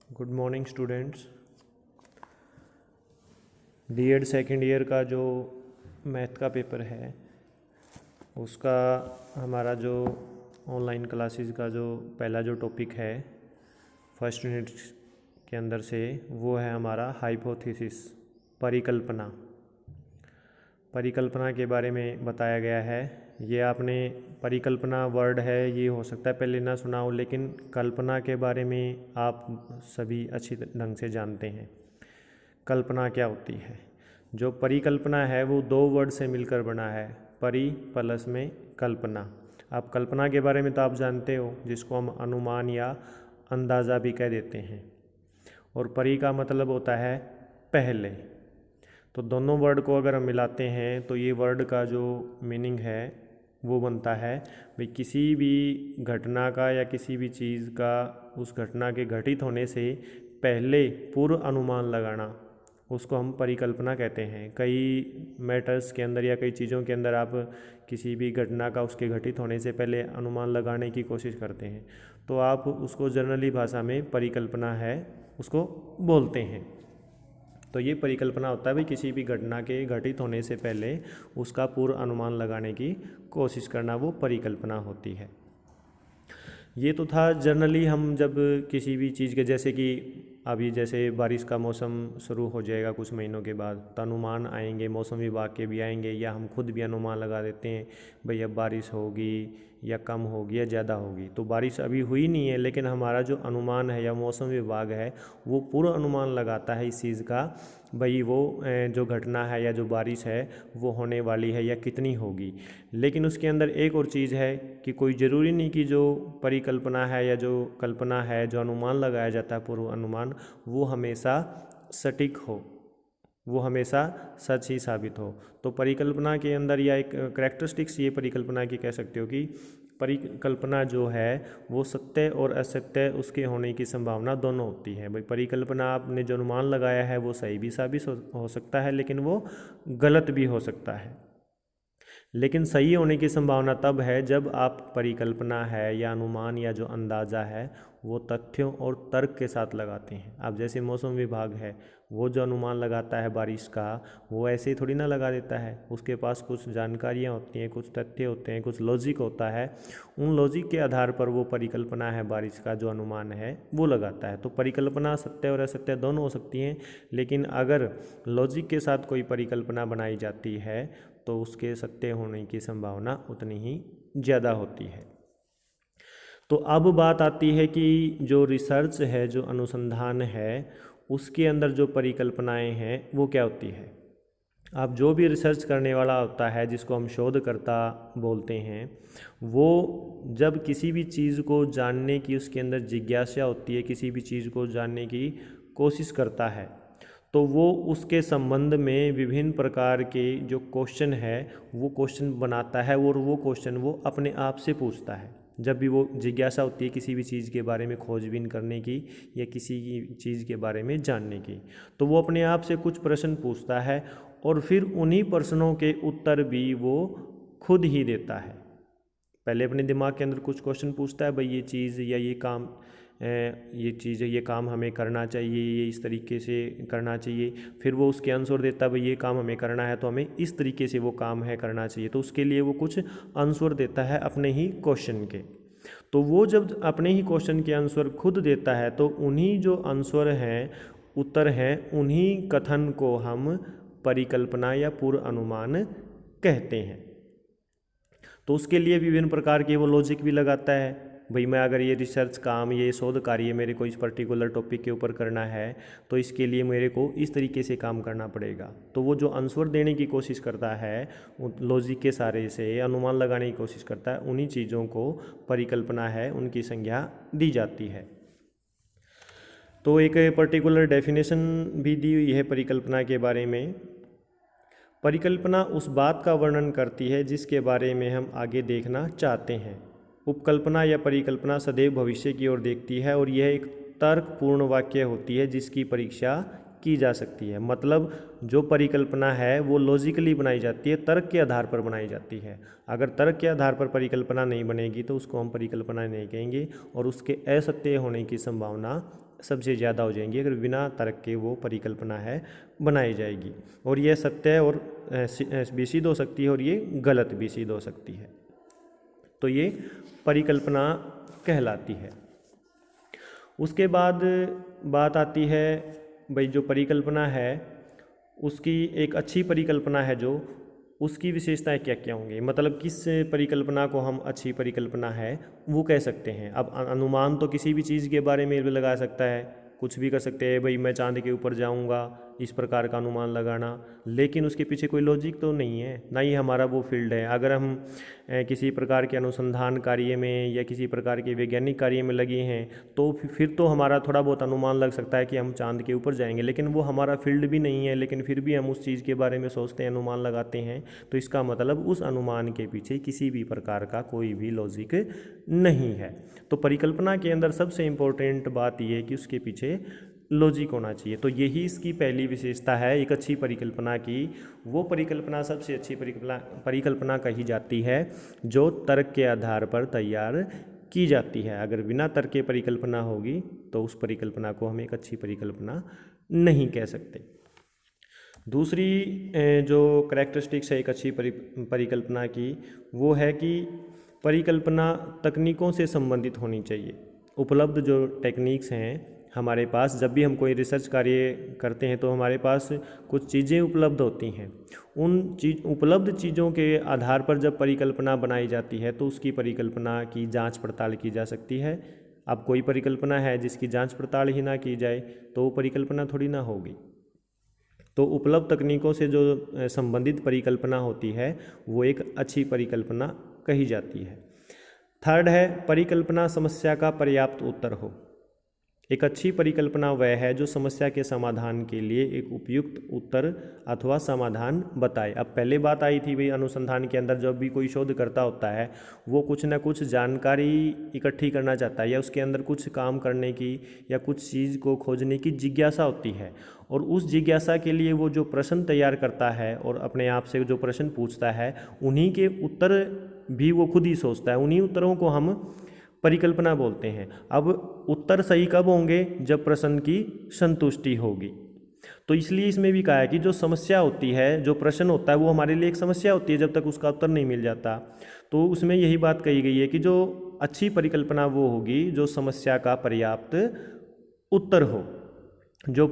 Good morning students. BEd second year का जो math का पेपर है उसका हमारा जो ऑनलाइन क्लासेस का जो पहला जो टॉपिक है फर्स्ट यूनिट के अंदर से वो है हमारा हाइपोथेसिस, परिकल्पना। परिकल्पना के बारे में बताया गया है। ये आपने परिकल्पना वर्ड है, ये हो सकता है पहले ना सुना हो, लेकिन कल्पना के बारे में आप सभी अच्छी ढंग से जानते हैं। कल्पना क्या होती है? जो परिकल्पना है वो दो वर्ड से मिलकर बना है, परि प्लस में कल्पना। आप कल्पना के बारे में तो आप जानते हो, जिसको हम अनुमान या अंदाज़ा भी कह देते हैं, और परि का मतलब होता है पहले। तो दोनों वर्ड को अगर हम मिलाते हैं तो ये वर्ड का जो मीनिंग है वो बनता है भाई किसी भी घटना का या किसी भी चीज़ का उस घटना के घटित होने से पहले पूर्व अनुमान लगाना, उसको हम परिकल्पना कहते हैं। कई मैटर्स के अंदर या कई चीज़ों के अंदर आप किसी भी घटना का उसके घटित होने से पहले अनुमान लगाने की कोशिश करते हैं, तो आप उसको जनरली भाषा में परिकल्पना है उसको बोलते हैं। तो ये परिकल्पना होता है भाई किसी भी घटना के घटित होने से पहले उसका पूर्व अनुमान लगाने की कोशिश करना, वो परिकल्पना होती है। ये तो था जनरली हम जब किसी भी चीज़ के, जैसे कि अभी जैसे बारिश का मौसम शुरू हो जाएगा कुछ महीनों के बाद, तो अनुमान आएंगे, मौसम विभाग के भी आएंगे, या हम खुद भी अनुमान लगा देते हैं भाई अब बारिश होगी या कम होगी या ज़्यादा होगी। तो बारिश अभी हुई नहीं है, लेकिन हमारा जो अनुमान है या मौसम विभाग है वो पूर्व अनुमान लगाता है इस चीज़ का, भाई वो जो घटना है या जो बारिश है वो होने वाली है या कितनी होगी। लेकिन उसके अंदर एक और चीज़ है कि कोई ज़रूरी नहीं कि जो परिकल्पना है या जो कल्पना है, जो अनुमान लगाया जाता है पूर्व अनुमान, वो हमेशा सटीक हो, वो हमेशा सच ही साबित हो। तो परिकल्पना के अंदर या एक कैरेक्टरिस्टिक्स ये परिकल्पना की कह सकते हो कि परिकल्पना जो है वो सत्य और असत्य उसके होने की संभावना दोनों होती है। भाई परिकल्पना आपने जो अनुमान लगाया है वो सही भी साबित हो सकता है, लेकिन वो गलत भी हो सकता है। लेकिन सही होने की संभावना तब है जब आप परिकल्पना है या अनुमान या जो अंदाज़ा है वो तथ्यों और तर्क के साथ लगाते हैं। अब जैसे मौसम विभाग है, वो जो अनुमान लगाता है बारिश का, वो ऐसे ही थोड़ी ना लगा देता है, उसके पास कुछ जानकारियाँ होती हैं, कुछ तथ्य होते हैं, कुछ लॉजिक होता है। उन लॉजिक के आधार पर वो परिकल्पना है बारिश का जो अनुमान है वो लगाता है। तो परिकल्पना सत्य और असत्य दोनों हो सकती हैं, लेकिन अगर लॉजिक के साथ कोई परिकल्पना बनाई जाती है तो उसके सत्य होने की संभावना उतनी ही ज़्यादा होती है। तो अब बात आती है कि जो रिसर्च है, जो अनुसंधान है, उसके अंदर जो परिकल्पनाएं हैं वो क्या होती है। अब जो भी रिसर्च करने वाला होता है, जिसको हम शोधकर्ता बोलते हैं, वो जब किसी भी चीज़ को जानने की उसके अंदर जिज्ञासा होती है, किसी भी चीज़ को जानने की कोशिश करता है, तो वो उसके संबंध में विभिन्न प्रकार के जो क्वेश्चन है वो क्वेश्चन बनाता है, और वो क्वेश्चन वो अपने आप से पूछता है। जब भी वो जिज्ञासा होती है किसी भी चीज़ के बारे में खोजबीन करने की या किसी की चीज़ के बारे में जानने की, तो वो अपने आप से कुछ प्रश्न पूछता है, और फिर उन्हीं प्रश्नों के उत्तर भी वो खुद ही देता है। पहले अपने दिमाग के अंदर कुछ क्वेश्चन पूछता है, भाई ये चीज़ या ये काम, ये चीज़ ये काम हमें करना चाहिए, ये इस तरीके से करना चाहिए। फिर वो उसके आंसर देता है, भाई ये काम हमें करना है तो हमें इस तरीके से वो काम है करना चाहिए। तो उसके लिए वो कुछ आंसर देता है अपने ही क्वेश्चन के। तो वो जब अपने ही क्वेश्चन के आंसर खुद देता है, तो उन्हीं जो आंसर हैं, उत्तर हैं, उन्हीं कथन को हम परिकल्पना या पूर्व अनुमान कहते हैं। तो उसके लिए विभिन्न प्रकार के वो लॉजिक भी लगाता है। भाई मैं अगर ये रिसर्च काम, ये शोध कार्य मेरे को इस पर्टिकुलर टॉपिक के ऊपर करना है, तो इसके लिए मेरे को इस तरीके से काम करना पड़ेगा। तो वो जो आंसर देने की कोशिश करता है लॉजिक के सहारे से, अनुमान लगाने की कोशिश करता है, उन्हीं चीज़ों को परिकल्पना है उनकी संज्ञा दी जाती है। तो एक पर्टिकुलर डेफिनेशन भी दी हुई है परिकल्पना के बारे में। परिकल्पना उस बात का वर्णन करती है जिसके बारे में हम आगे देखना चाहते हैं। उपकल्पना या परिकल्पना सदैव भविष्य की ओर देखती है, और यह एक तर्कपूर्ण वाक्य होती है जिसकी परीक्षा की जा सकती है। मतलब जो परिकल्पना है वो लॉजिकली बनाई जाती है, तर्क के आधार पर बनाई जाती है। अगर तर्क के आधार पर परिकल्पना नहीं बनेगी तो उसको हम परिकल्पना नहीं कहेंगे, और उसके असत्य होने की संभावना सबसे ज़्यादा हो जाएंगी अगर बिना तर्क के वो परिकल्पना है बनाई जाएगी। और यह सत्य और भी सिद्ध हो सकती है और ये गलत भी सिद्ध हो सकती है। तो ये परिकल्पना कहलाती है। उसके बाद बात आती है भाई जो परिकल्पना है उसकी एक अच्छी परिकल्पना है जो उसकी विशेषताएं क्या क्या होंगी, मतलब किस परिकल्पना को हम अच्छी परिकल्पना है वो कह सकते हैं। अब अनुमान तो किसी भी चीज़ के बारे में भी लगा सकता है, कुछ भी कर सकते हैं भाई मैं चांद के ऊपर जाऊंगा, इस प्रकार का अनुमान लगाना, लेकिन उसके पीछे कोई लॉजिक तो नहीं है, ना ही हमारा वो फील्ड है। अगर हम किसी प्रकार के अनुसंधान कार्य में या किसी प्रकार के वैज्ञानिक कार्य में लगे हैं तो फिर तो हमारा थोड़ा बहुत अनुमान लग सकता है कि हम चांद के ऊपर जाएंगे, लेकिन वो हमारा फील्ड भी नहीं है, लेकिन फिर भी हम उस चीज़ के बारे में सोचते हैं, अनुमान लगाते हैं। तो इसका मतलब उस अनुमान के पीछे किसी भी प्रकार का कोई भी लॉजिक नहीं है। तो परिकल्पना के अंदर सबसे इम्पोर्टेंट बात यह है कि उसके पीछे लॉजिक होना चाहिए। तो यही इसकी पहली विशेषता है एक अच्छी परिकल्पना की। वो परिकल्पना सबसे अच्छी परिकल्पना कही जाती है जो तर्क के आधार पर तैयार की जाती है। अगर बिना तर्क के परिकल्पना होगी तो उस परिकल्पना को हम एक अच्छी परिकल्पना नहीं कह सकते। दूसरी जो करैक्टरिस्टिक्स है एक अच्छी परिकल्पना की वो है कि परिकल्पना तकनीकों से संबंधित होनी चाहिए। उपलब्ध जो टेक्निक्स हैं हमारे पास, जब भी हम कोई रिसर्च कार्य करते हैं तो हमारे पास कुछ चीज़ें उपलब्ध होती हैं। उन उपलब्ध चीज़ों के आधार पर जब परिकल्पना बनाई जाती है तो उसकी परिकल्पना की जांच पड़ताल की जा सकती है। अब कोई परिकल्पना है जिसकी जांच पड़ताल ही ना की जाए तो वो परिकल्पना थोड़ी ना होगी। तो उपलब्ध तकनीकों से जो संबंधित परिकल्पना होती है वो एक अच्छी परिकल्पना कही जाती है। थर्ड है परिकल्पना समस्या का पर्याप्त उत्तर हो। एक अच्छी परिकल्पना वह है जो समस्या के समाधान के लिए एक उपयुक्त उत्तर अथवा समाधान बताए। अब पहले बात आई थी भाई अनुसंधान के अंदर जब भी कोई शोध करता होता है वो कुछ ना कुछ जानकारी इकट्ठी करना चाहता है या उसके अंदर कुछ काम करने की या कुछ चीज़ को खोजने की जिज्ञासा होती है, और उस जिज्ञासा के लिए वो जो प्रश्न तैयार करता है और अपने आप से जो प्रश्न पूछता है उन्हीं के उत्तर भी वो खुद ही सोचता है। उन्हीं उत्तरों को हम परिकल्पना बोलते हैं। अब उत्तर सही कब होंगे? जब प्रश्न की संतुष्टि होगी। तो इसलिए इसमें भी कहा है कि जो समस्या होती है, जो प्रश्न होता है वो हमारे लिए एक समस्या होती है जब तक उसका उत्तर नहीं मिल जाता। तो उसमें यही बात कही गई है कि जो अच्छी परिकल्पना वो होगी जो समस्या का पर्याप्त उत्तर हो। जो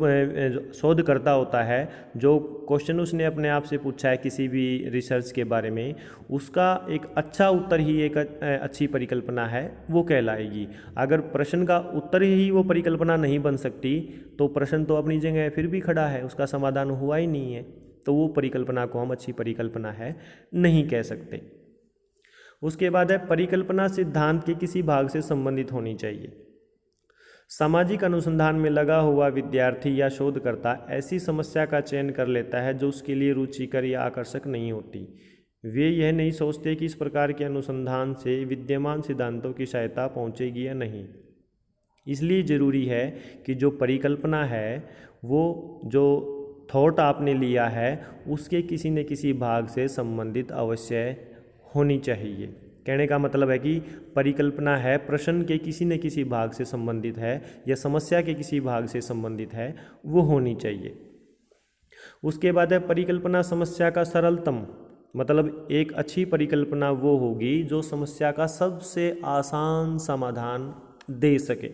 शोधकर्ता होता है, जो क्वेश्चन उसने अपने आप से पूछा है किसी भी रिसर्च के बारे में, उसका एक अच्छा उत्तर ही एक अच्छी परिकल्पना है वो कहलाएगी। अगर प्रश्न का उत्तर ही वो परिकल्पना नहीं बन सकती तो प्रश्न तो अपनी जगह फिर भी खड़ा है, उसका समाधान हुआ ही नहीं है, तो वो परिकल्पना को हम अच्छी परिकल्पना है नहीं कह सकते। उसके बाद है परिकल्पना सिद्धांत के किसी भाग से संबंधित होनी चाहिए। सामाजिक अनुसंधान में लगा हुआ विद्यार्थी या शोधकर्ता ऐसी समस्या का चयन कर लेता है जो उसके लिए रुचिकर या आकर्षक नहीं होती। वे यह नहीं सोचते कि इस प्रकार के अनुसंधान से विद्यमान सिद्धांतों की सहायता पहुंचेगी या नहीं। इसलिए ज़रूरी है कि जो परिकल्पना है वो जो थॉट आपने लिया है उसके किसी न किसी भाग से संबंधित अवश्य होनी चाहिए। कहने का मतलब है कि परिकल्पना है प्रश्न के किसी न किसी भाग से संबंधित है या समस्या के किसी भाग से संबंधित है, वो होनी चाहिए। उसके बाद है परिकल्पना समस्या का सरलतम, मतलब एक अच्छी परिकल्पना वो होगी जो समस्या का सबसे आसान समाधान दे सके।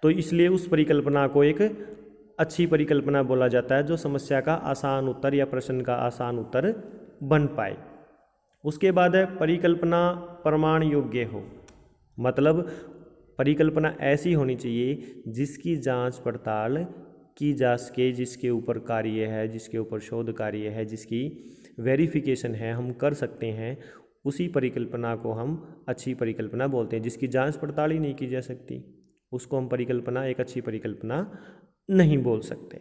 तो इसलिए उस परिकल्पना को एक अच्छी परिकल्पना बोला जाता है जो समस्या का आसान उत्तर या प्रश्न का आसान उत्तर बन पाए। उसके बाद है परिकल्पना प्रमाण योग्य हो, मतलब परिकल्पना ऐसी होनी चाहिए जिसकी जांच पड़ताल की जा सके, जिसके ऊपर कार्य है, जिसके ऊपर शोध कार्य है, जिसकी वेरिफिकेशन है, हम कर सकते हैं, उसी परिकल्पना को हम अच्छी परिकल्पना बोलते हैं। जिसकी जांच पड़ताल ही नहीं की जा सकती उसको हम परिकल्पना एक अच्छी परिकल्पना नहीं बोल सकते।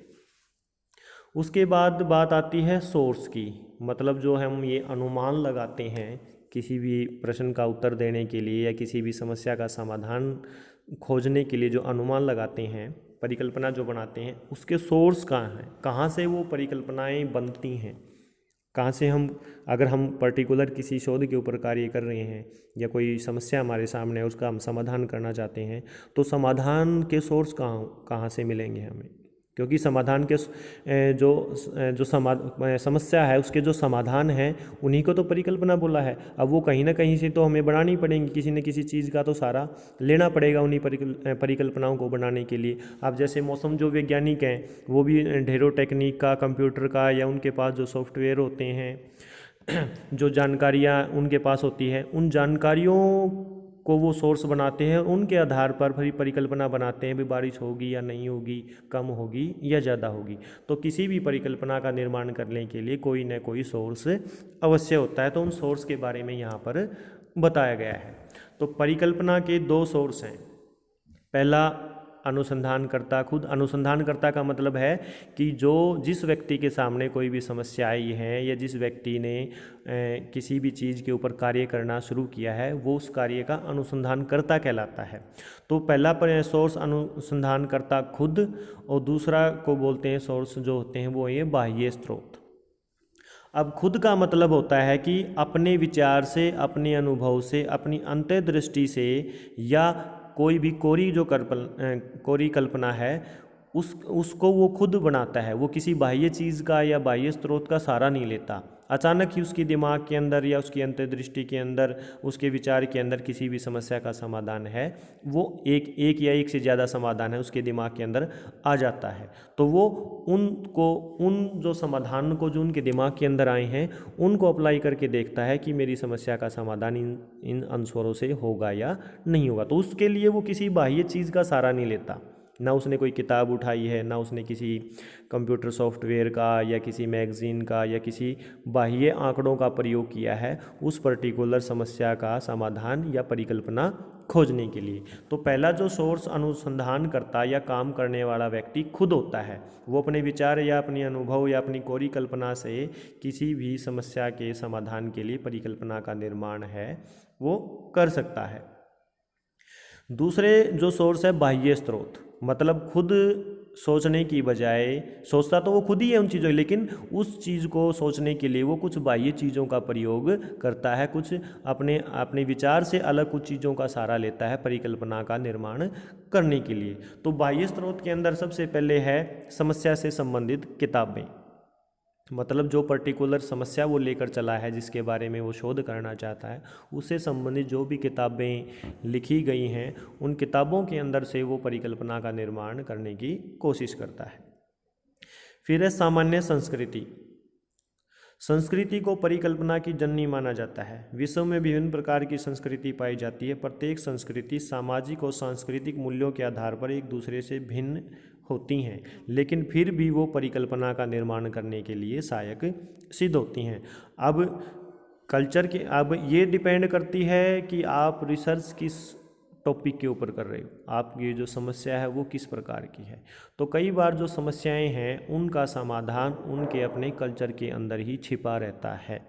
उसके बाद बात आती है सोर्स की, मतलब जो हम ये अनुमान लगाते हैं किसी भी प्रश्न का उत्तर देने के लिए या किसी भी समस्या का समाधान खोजने के लिए जो अनुमान लगाते हैं, परिकल्पना जो बनाते हैं, उसके सोर्स कहाँ हैं, कहाँ से वो परिकल्पनाएं बनती हैं, कहाँ से हम, अगर हम पर्टिकुलर किसी शोध के ऊपर कार्य कर रहे हैं या कोई समस्या हमारे सामने है उसका हम समाधान करना चाहते हैं, तो समाधान के सोर्स कहाँ कहाँ से मिलेंगे हमें, क्योंकि समाधान के जो समस्या है उसके जो समाधान है उन्हीं को तो परिकल्पना बोला है। अब वो कहीं ना कहीं से तो हमें बनानी पड़ेंगी, किसी न किसी चीज़ का तो सारा लेना पड़ेगा उन्हीं परिकल्पनाओं को बनाने के लिए। अब जैसे मौसम जो वैज्ञानिक हैं वो भी ढेरों टेक्निक का, कंप्यूटर का, या उनके पास जो सॉफ्टवेयर होते हैं जो जानकारियाँ उनके पास होती है, उन जानकारियों को वो सोर्स बनाते हैं, उनके आधार पर फिर परिकल्पना बनाते हैं भी बारिश होगी या नहीं होगी, कम होगी या ज़्यादा होगी। तो किसी भी परिकल्पना का निर्माण करने के लिए कोई न कोई सोर्स अवश्य होता है, तो उन सोर्स के बारे में यहाँ पर बताया गया है। तो परिकल्पना के दो सोर्स हैं। पहला अनुसंधानकर्ता खुद। अनुसंधानकर्ता का मतलब है कि जिस व्यक्ति के सामने कोई भी समस्या आई है या जिस व्यक्ति ने किसी भी चीज़ के ऊपर कार्य करना शुरू किया है वो उस कार्य का अनुसंधानकर्ता कहलाता है। तो पहला सोर्स अनुसंधानकर्ता खुद, और दूसरा को बोलते हैं सोर्स जो होते हैं वो ये बाह्य स्रोत। अब खुद का मतलब होता है कि अपने विचार से, अपने अनुभव से, अपनी अंतर्दृष्टि से, या कोई भी कोरी कल्पना है उसको वो खुद बनाता है। वो किसी बाह्य चीज़ का या बाह्य स्रोत का सहारा नहीं लेता। अचानक ही उसकी दिमाग के अंदर या उसकी अंतर्दृष्टि के अंदर, उसके विचार के अंदर किसी भी समस्या का समाधान है, वो एक या एक से ज़्यादा समाधान है उसके दिमाग के अंदर आ जाता है। तो वो उन जो समाधान को जो उनके दिमाग के अंदर आए हैं उनको अप्लाई करके देखता है कि मेरी समस्या का समाधान इन अंसरों से होगा या नहीं होगा। तो उसके लिए वो किसी बाह्य चीज़ का सहारा नहीं लेता, ना उसने कोई किताब उठाई है, ना उसने किसी कंप्यूटर सॉफ्टवेयर का या किसी मैगज़ीन का या किसी बाह्य आंकड़ों का प्रयोग किया है उस पर्टिकुलर समस्या का समाधान या परिकल्पना खोजने के लिए। तो पहला जो सोर्स अनुसंधान करता या काम करने वाला व्यक्ति खुद होता है। वो अपने विचार या अपने अनुभव या अपनी कोरी कल्पना से किसी भी समस्या के समाधान के लिए परिकल्पना का निर्माण है वो कर सकता है। दूसरे जो सोर्स है बाह्य स्रोत, मतलब खुद सोचने की बजाय, सोचता तो वो खुद ही है उन चीज़ों, लेकिन उस चीज़ को सोचने के लिए वो कुछ बाह्य चीज़ों का प्रयोग करता है, कुछ अपने विचार से अलग कुछ चीज़ों का सहारा लेता है परिकल्पना का निर्माण करने के लिए। तो बाह्य स्रोत के अंदर सबसे पहले है समस्या से संबंधित किताबें, मतलब जो पर्टिकुलर समस्या वो लेकर चला है, जिसके बारे में वो शोध करना चाहता है, उससे संबंधित जो भी किताबें लिखी गई हैं उन किताबों के अंदर से वो परिकल्पना का निर्माण करने की कोशिश करता है। फिर है सामान्य संस्कृति। संस्कृति को परिकल्पना की जननी माना जाता है। विश्व में विभिन्न प्रकार की संस्कृति पाई जाती है। प्रत्येक संस्कृति सामाजिक और सांस्कृतिक मूल्यों के आधार पर एक दूसरे से भिन्न होती हैं, लेकिन फिर भी वो परिकल्पना का निर्माण करने के लिए सहायक सिद्ध होती हैं। अब ये डिपेंड करती है कि आप रिसर्च किस टॉपिक के ऊपर कर रहे हो, आपकी जो समस्या है वो किस प्रकार की है। तो कई बार जो समस्याएं हैं उनका समाधान उनके अपने कल्चर के अंदर ही छिपा रहता है,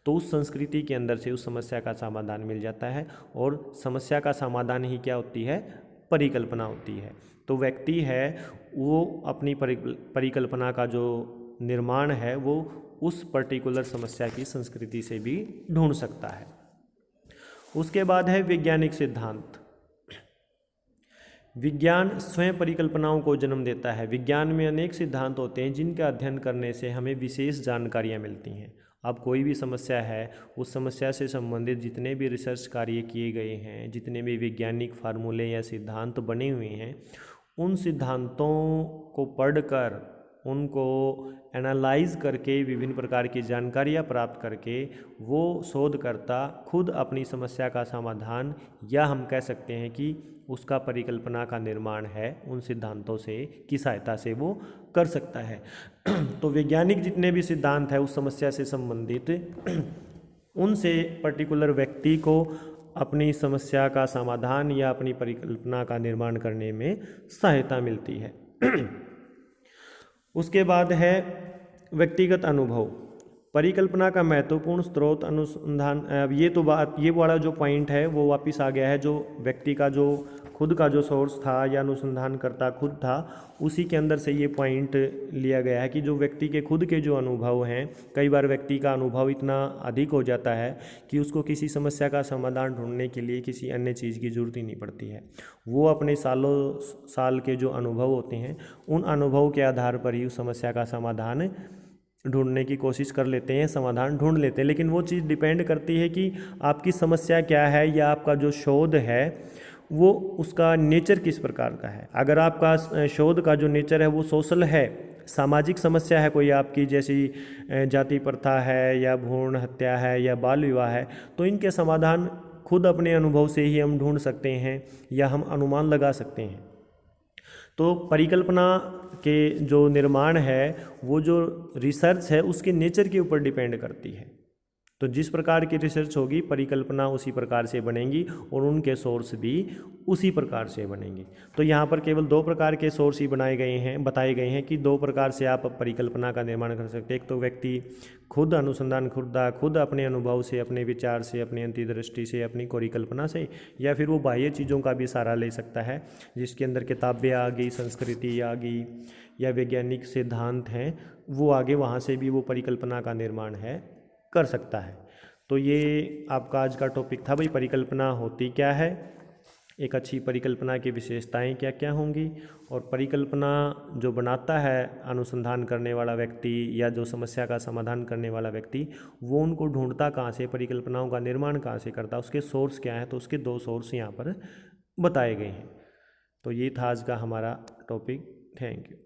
तो उस संस्कृति के अंदर से उस समस्या का समाधान मिल जाता है, और समस्या का समाधान ही क्या होती है, परिकल्पना होती है। तो व्यक्ति है वो अपनी परिकल्पना का जो निर्माण है वो उस पर्टिकुलर समस्या की संस्कृति से भी ढूंढ सकता है। उसके बाद है वैज्ञानिक सिद्धांत। विज्ञान स्वयं परिकल्पनाओं को जन्म देता है। विज्ञान में अनेक सिद्धांत होते हैं जिनका अध्ययन करने से हमें विशेष जानकारियाँ मिलती हैं। अब कोई भी समस्या है, उस समस्या से संबंधित जितने भी रिसर्च कार्य किए गए हैं, जितने भी वैज्ञानिक फार्मूले या सिद्धांत बने हुए हैं, उन सिद्धांतों को पढ़कर, उनको एनालाइज करके, विभिन्न प्रकार की जानकारियाँ प्राप्त करके वो शोधकर्ता खुद अपनी समस्या का समाधान, या हम कह सकते हैं कि उसका परिकल्पना का निर्माण है, उन सिद्धांतों से की सहायता से वो कर सकता है। तो वैज्ञानिक जितने भी सिद्धांत है उस समस्या से संबंधित, उनसे पर्टिकुलर व्यक्ति को अपनी समस्या का समाधान या अपनी परिकल्पना का निर्माण करने में सहायता मिलती है। उसके बाद है व्यक्तिगत अनुभव। परिकल्पना का महत्वपूर्ण स्रोत अनुसंधान। ये वाला जो पॉइंट है वो वापस आ गया है, जो व्यक्ति का जो खुद का जो सोर्स था या अनुसंधानकर्ता खुद था, उसी के अंदर से ये पॉइंट लिया गया है कि जो व्यक्ति के खुद के जो अनुभव हैं, कई बार व्यक्ति का अनुभव इतना अधिक हो जाता है कि उसको किसी समस्या का समाधान ढूंढने के लिए किसी अन्य चीज़ की ज़रूरत ही नहीं पड़ती है। वो अपने सालों साल के जो अनुभव होते हैं, उन अनुभव के आधार पर ही उस समस्या का समाधान ढूंढने की कोशिश कर लेते हैं, समाधान ढूंढ लेते हैं। लेकिन वो चीज़ डिपेंड करती है कि आपकी समस्या क्या है या आपका जो शोध है वो उसका नेचर किस प्रकार का है। अगर आपका शोध का जो नेचर है वो सोशल है, सामाजिक समस्या है कोई आपकी, जैसी जाति प्रथा है या भ्रूण हत्या है या बाल विवाह है, तो इनके समाधान खुद अपने अनुभव से ही हम ढूंढ सकते हैं या हम अनुमान लगा सकते हैं। तो परिकल्पना के जो निर्माण है, वो जो रिसर्च है उसके नेचर के ऊपर डिपेंड करती है। तो जिस प्रकार की रिसर्च होगी, परिकल्पना उसी प्रकार से बनेंगी और उनके सोर्स भी उसी प्रकार से बनेंगे। तो यहाँ पर केवल 2 प्रकार के सोर्स ही बताए गए हैं कि 2 प्रकार से आप परिकल्पना का निर्माण कर सकते हैं। एक तो व्यक्ति खुद अनुसंधान खुद अपने अनुभव से, अपने विचार से, अपनी अंतर्दृष्टि से, अपनी परिकल्पना से, या फिर वो बाह्य चीज़ों का भी सहारा ले सकता है, जिसके अंदर किताबें आ गई, संस्कृति आ गई या वैज्ञानिक सिद्धांत हैं वो आगे, वहाँ से भी वो परिकल्पना का निर्माण कर सकता है। तो ये आपका आज का टॉपिक था भाई, परिकल्पना होती क्या है, एक अच्छी परिकल्पना की विशेषताएं क्या क्या होंगी, और परिकल्पना जो बनाता है अनुसंधान करने वाला व्यक्ति या जो समस्या का समाधान करने वाला व्यक्ति, वो उनको ढूंढता कहाँ से, परिकल्पनाओं का निर्माण कहाँ से करता, उसके सोर्स क्या है। तो उसके 2 सोर्स यहाँ पर बताए गए हैं। तो ये था आज का हमारा टॉपिक। Thank you.